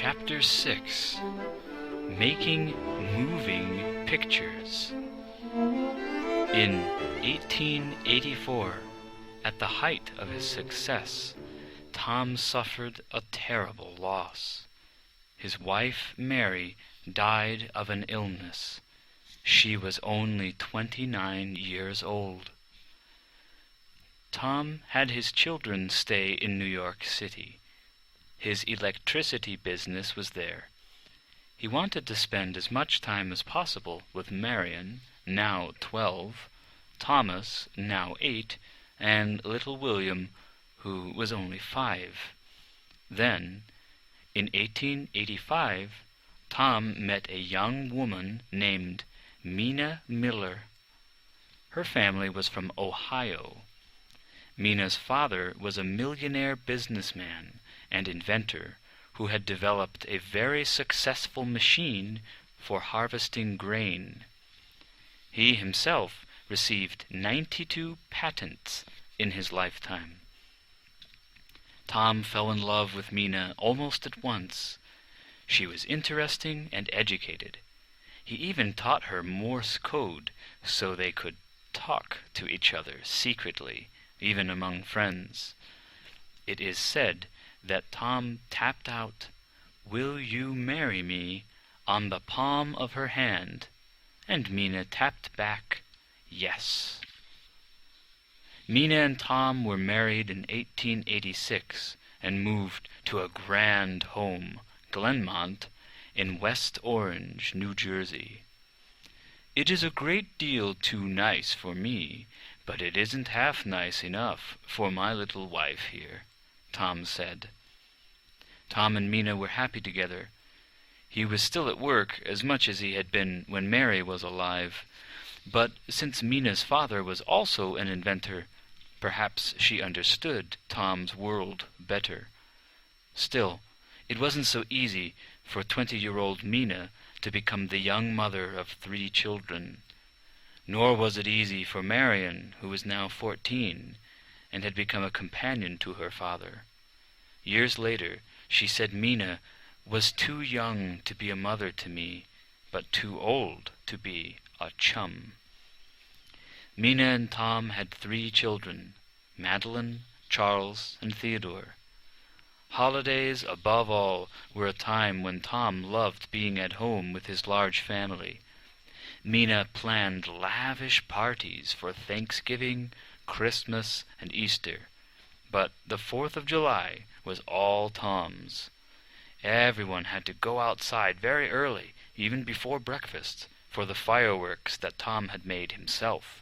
Chapter 6. Making Moving Pictures. In 1884, at the height of his success, Tom suffered a terrible loss. His wife, Mary, died of an illness. She was only 29 years old. Tom had his children stay in New York City. His electricity business was there. He wanted to spend as much time as possible with Marion, now 12, Thomas, now 8, and little William, who was only 5. Then, in 1885, Tom met a young woman named Mina Miller. Her family was from Ohio. Mina's father was a millionaire businessman and inventor who had developed a very successful machine for harvesting grain. He himself received 92 patents in his lifetime. Tom fell in love with Mina almost at once. She was interesting and educated. He even taught her Morse code so they could talk to each other secretly, even among friends. It is said that Tom tapped out, "Will you marry me?" on the palm of her hand, and Mina tapped back, "Yes." Mina and Tom were married in 1886 and moved to a grand home, Glenmont, in West Orange, New Jersey. "It is a great deal too nice for me, but it isn't half nice enough for my little wife here," Tom said. Tom and Mina were happy together. He was still at work as much as he had been when Mary was alive, but since Mina's father was also an inventor, perhaps she understood Tom's world better. Still, it wasn't so easy for 20-year-old Mina to become the young mother of 3 children. Nor was it easy for Marion, who was now 14, and had become a companion to her father. Years later, she said Mina was too young to be a mother to me, but too old to be a chum. Mina and Tom had 3 children, Madeline, Charles, and Theodore. Holidays, above all, were a time when Tom loved being at home with his large family. Mina planned lavish parties for Thanksgiving, Christmas, and Easter, but the 4th of July was all Tom's. Everyone had to go outside very early, even before breakfast, for the fireworks that Tom had made himself.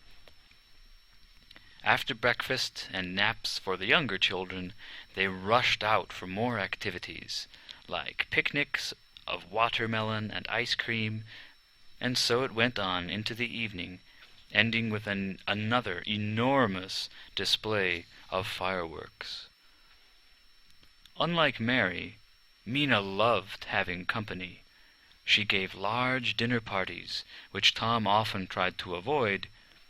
After breakfast and naps for the younger children, they rushed out for more activities, like picnics of watermelon and ice cream, and so it went on into the evening, ending with another enormous display of fireworks. Unlike Mary, Mina loved having company. She gave large dinner parties, which Tom often tried to avoid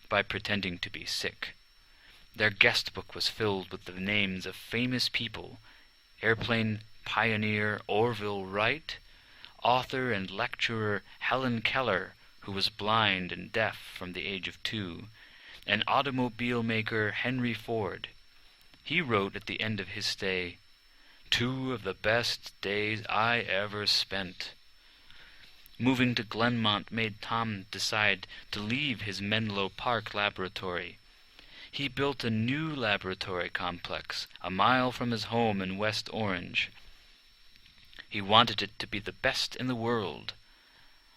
by pretending to be sick. Their guest book was filled with the names of famous people: airplane pioneer Orville Wright, author and lecturer Helen Keller, who was blind and deaf from the age of 2, and automobile maker Henry Ford. He wrote at the end of his stay, "2 of the best days I ever spent." Moving to Glenmont made Tom decide to leave his Menlo Park laboratory. He built a new laboratory complex a mile from his home in West Orange. He wanted it to be the best in the world.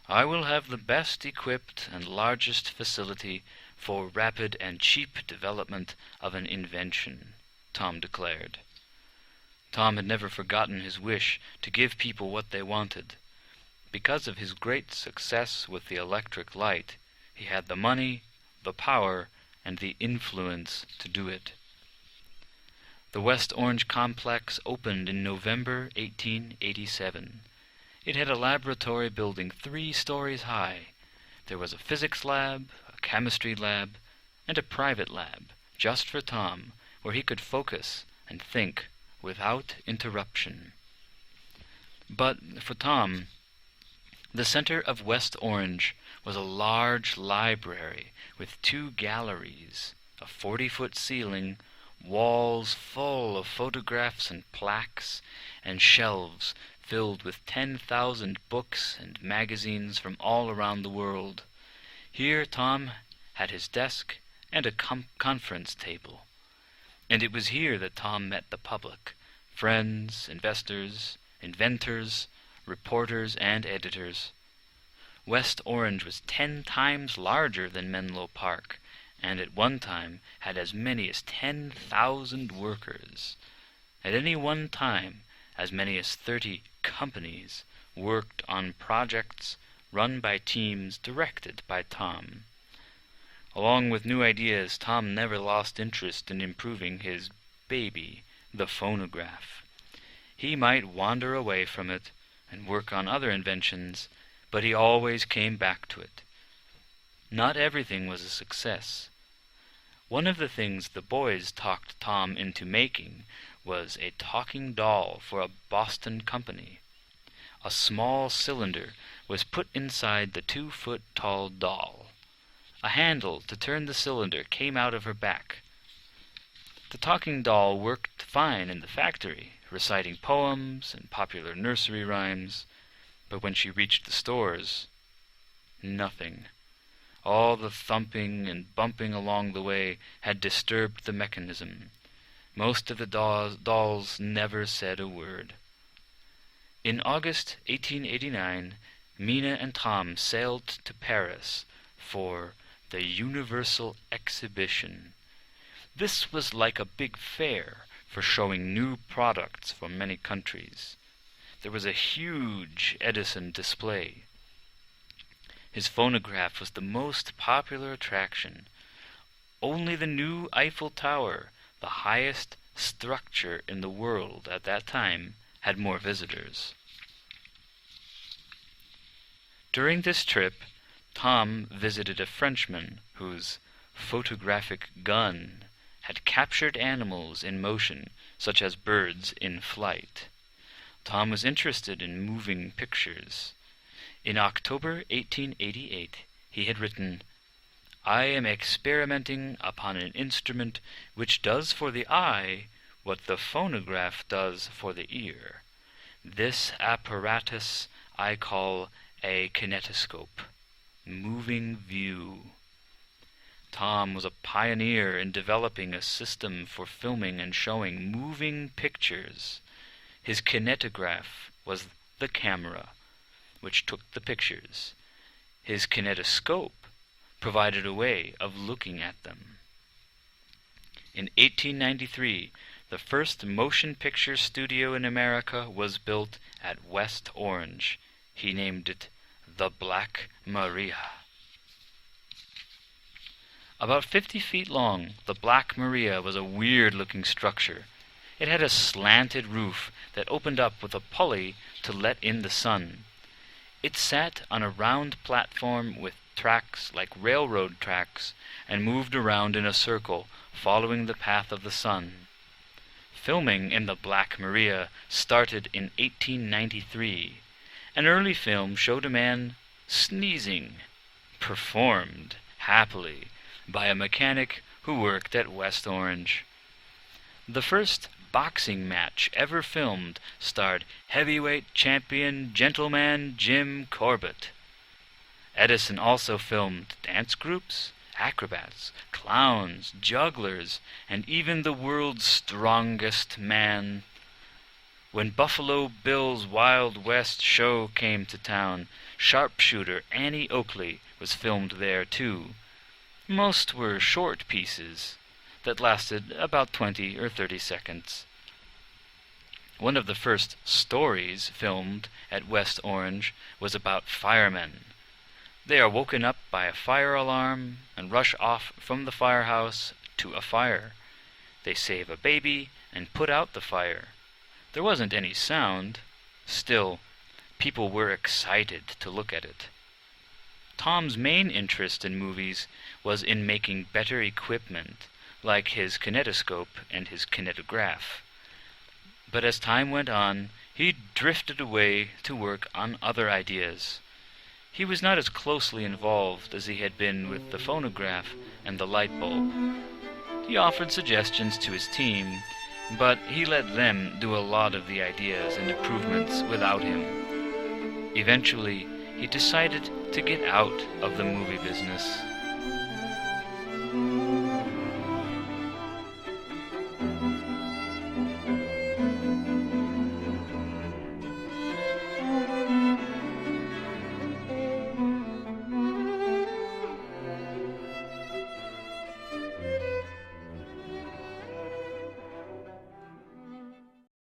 "I will have the best equipped and largest facility for rapid and cheap development of an invention," Tom declared. Tom had never forgotten his wish to give people what they wanted. Because of his great success with the electric light, he had the money, the power, and the influence to do it. The West Orange complex opened in November 1887. It had a laboratory building 3 stories high. There was a physics lab, a chemistry lab, and a private lab, just for Tom, where he could focus and think without interruption. But for Tom, the center of West Orange was a large library with 2 galleries, a 40-foot ceiling, walls full of photographs and plaques, and shelves filled with 10,000 books and magazines from all around the world. Here Tom had his desk and a conference table. And it was here that Tom met the public, friends, investors, inventors, reporters, and editors. West Orange was 10 times larger than Menlo Park, and at one time had as many as 10,000 workers. At any one time, as many as 30 companies worked on projects run by teams directed by Tom. Along with new ideas, Tom never lost interest in improving his baby, the phonograph. He might wander away from it and work on other inventions, but he always came back to it. Not everything was a success. One of the things the boys talked Tom into making was a talking doll for a Boston company. A small cylinder was put inside the 2-foot-tall doll. A handle to turn the cylinder came out of her back. The talking doll worked fine in the factory, reciting poems and popular nursery rhymes, but when she reached the stores, nothing. All the thumping and bumping along the way had disturbed the mechanism. Most of the dolls never said a word. In August 1889, Mina and Tom sailed to Paris for the Universal Exhibition. This was like a big fair for showing new products from many countries. There was a huge Edison display. His phonograph was the most popular attraction. Only the new Eiffel Tower, the highest structure in the world at that time, had more visitors. During this trip, Tom visited a Frenchman whose photographic gun had captured animals in motion, such as birds in flight. Tom was interested in moving pictures. In October 1888, he had written, "I am experimenting upon an instrument which does for the eye what the phonograph does for the ear. This apparatus I call a kinetoscope, moving view." Tom was a pioneer in developing a system for filming and showing moving pictures. His kinetograph was the camera, which took the pictures. His kinetoscope provided a way of looking at them. In 1893, the first motion picture studio in America was built at West Orange. He named it the Black Maria. About 50 feet long, the Black Maria was a weird-looking structure. It had a slanted roof that opened up with a pulley to let in the sun. It sat on a round platform with tracks like railroad tracks and moved around in a circle, following the path of the sun. Filming in the Black Maria started in 1893. An early film showed a man sneezing, performed happily by a mechanic who worked at West Orange. The first boxing match ever filmed starred heavyweight champion gentleman Jim Corbett. Edison also filmed dance groups, acrobats, clowns, jugglers, and even the world's strongest man. When Buffalo Bill's Wild West show came to town, sharpshooter Annie Oakley was filmed there too. Most were short pieces that lasted about 20 or 30 seconds. One of the first stories filmed at West Orange was about firemen. They are woken up by a fire alarm and rush off from the firehouse to a fire. They save a baby and put out the fire. There wasn't any sound. Still, people were excited to look at it. Tom's main interest in movies was in making better equipment, like his kinetoscope and his kinetograph. But as time went on, he drifted away to work on other ideas. He was not as closely involved as he had been with the phonograph and the light bulb. He offered suggestions to his team, but he let them do a lot of the ideas and improvements without him. Eventually, he decided to get out of the movie business.